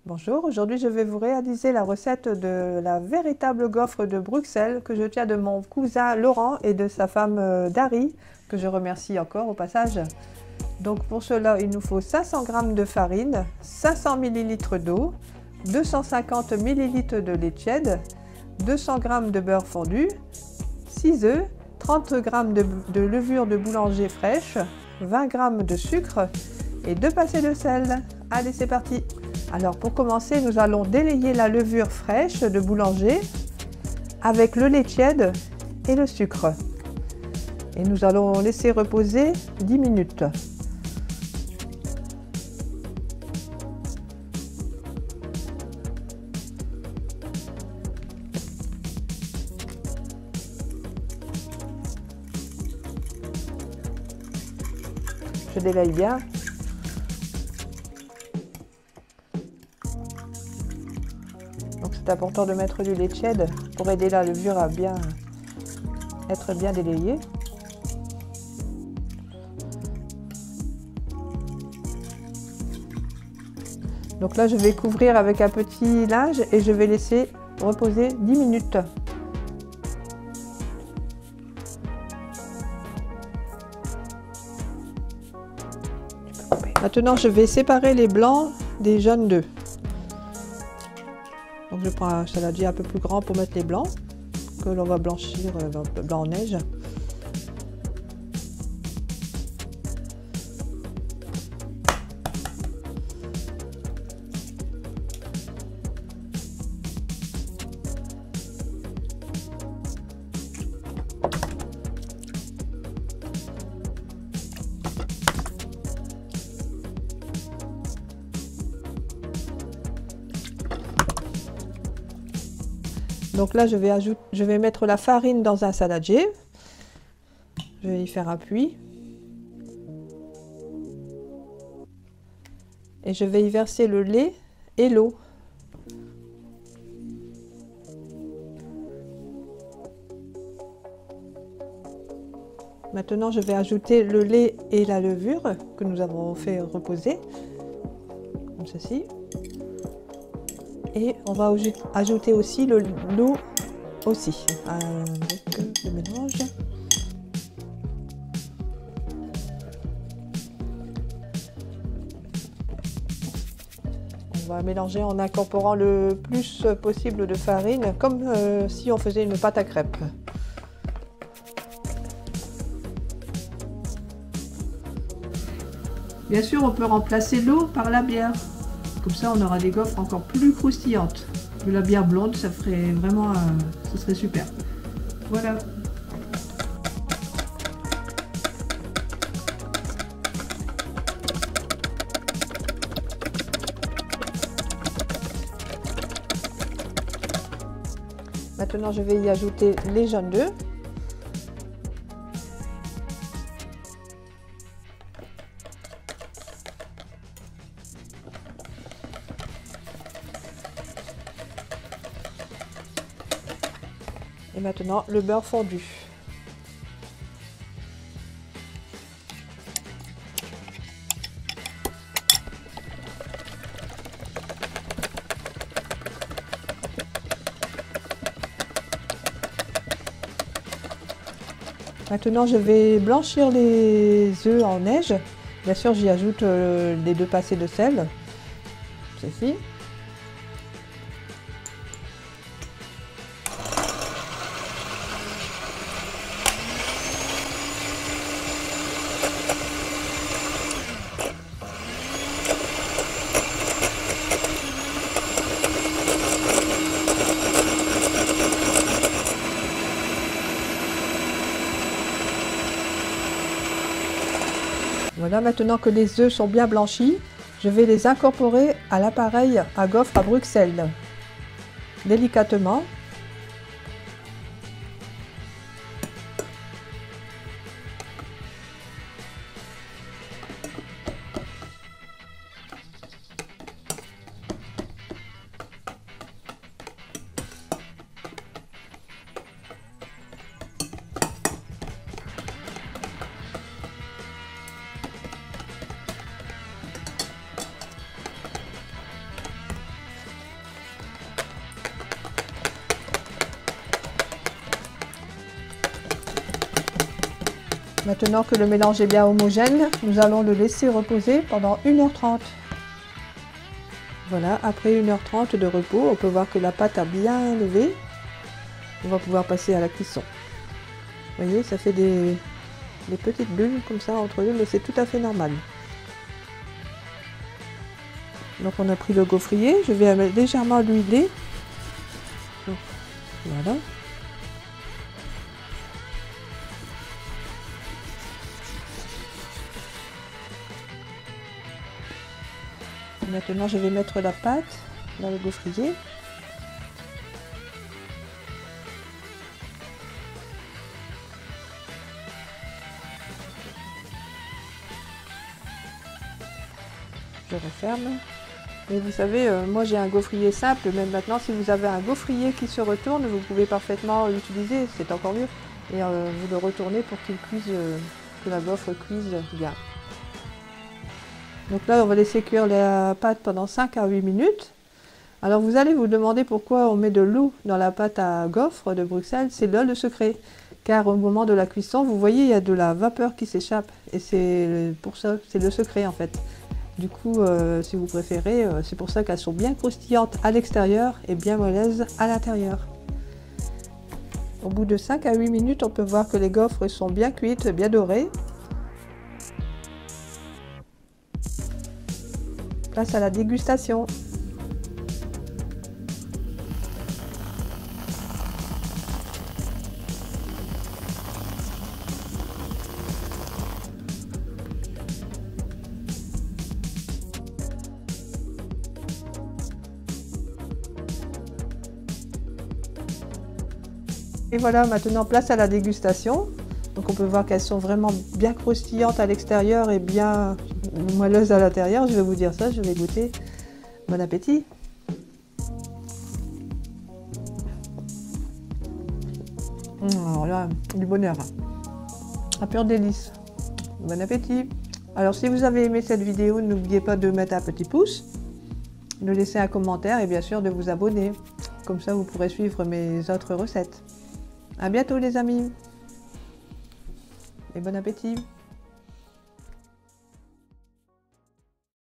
Bonjour, aujourd'hui je vais vous réaliser la recette de la véritable gaufre de Bruxelles que je tiens de mon cousin Laurent et de sa femme Dari, que je remercie encore au passage. Donc pour cela il nous faut 500 g de farine, 500 ml d'eau, 250 ml de lait tiède, 200 g de beurre fondu, 6 œufs, 30 g de levure de boulanger fraîche, 20 g de sucre et 2 passées de sel. Allez, c'est parti! Alors pour commencer, nous allons délayer la levure fraîche de boulanger avec le lait tiède et le sucre. Et nous allons laisser reposer 10 minutes. Je délaye bien. C'est important de mettre du lait tiède pour aider la levure à être bien délayée. Donc là, je vais couvrir avec un petit linge et je vais laisser reposer 10 minutes. Maintenant, je vais séparer les blancs des jaunes d'œufs. Donc je prends un saladier un peu plus grand pour mettre les blancs que l'on va blanchir blanc en neige. Donc là, je vais mettre la farine dans un saladier. Je vais y faire un puits. Et je vais y verser le lait et l'eau. Maintenant, je vais ajouter le lait et la levure que nous avons fait reposer, comme ceci. Et on va ajouter aussi l'eau aussi avec le mélange. On va mélanger en incorporant le plus possible de farine, comme si on faisait une pâte à crêpes. Bien sûr, on peut remplacer l'eau par la bière. Comme ça, on aura des gaufres encore plus croustillantes. De la bière blonde, ça ferait vraiment, ce serait super. Voilà. Maintenant, je vais y ajouter les jaunes d'œufs. Et maintenant, le beurre fondu. Maintenant, je vais blanchir les œufs en neige. Bien sûr, j'y ajoute les 2 passées de sel. Ceci. Voilà, maintenant que les œufs sont bien blanchis, je vais les incorporer à l'appareil à gaufres à Bruxelles. Délicatement. Maintenant que le mélange est bien homogène, nous allons le laisser reposer pendant 1h30. Voilà, après 1h30 de repos, on peut voir que la pâte a bien levé. On va pouvoir passer à la cuisson. Vous voyez, ça fait des petites bulles comme ça entre eux, mais c'est tout à fait normal. Donc on a pris le gaufrier, je vais légèrement l'huiler. Voilà. Maintenant je vais mettre la pâte dans le gaufrier. Je referme. Et vous savez, moi j'ai un gaufrier simple, même maintenant si vous avez un gaufrier qui se retourne, vous pouvez parfaitement l'utiliser, c'est encore mieux. Et vous le retournez pour qu'il cuise, que la gaufre cuise bien. Donc là on va laisser cuire la pâte pendant 5 à 8 minutes. Alors vous allez vous demander pourquoi on met de l'eau dans la pâte à gaufre de Bruxelles, c'est là le secret. Car au moment de la cuisson, vous voyez, il y a de la vapeur qui s'échappe. Et c'est pour ça, c'est le secret en fait. Du coup, si vous préférez, c'est pour ça qu'elles sont bien croustillantes à l'extérieur et bien moelleuses à l'intérieur. Au bout de 5 à 8 minutes, on peut voir que les gaufres sont bien cuites, bien dorées. Place à la dégustation. Et voilà, maintenant place à la dégustation. Donc on peut voir qu'elles sont vraiment bien croustillantes à l'extérieur et bien moelleuses à l'intérieur. Je vais vous dire ça, je vais goûter. Bon appétit! Alors là, du bonheur. Un pur délice. Bon appétit! Alors si vous avez aimé cette vidéo, n'oubliez pas de mettre un petit pouce, de laisser un commentaire et bien sûr de vous abonner. Comme ça vous pourrez suivre mes autres recettes. À bientôt les amis et bon appétit!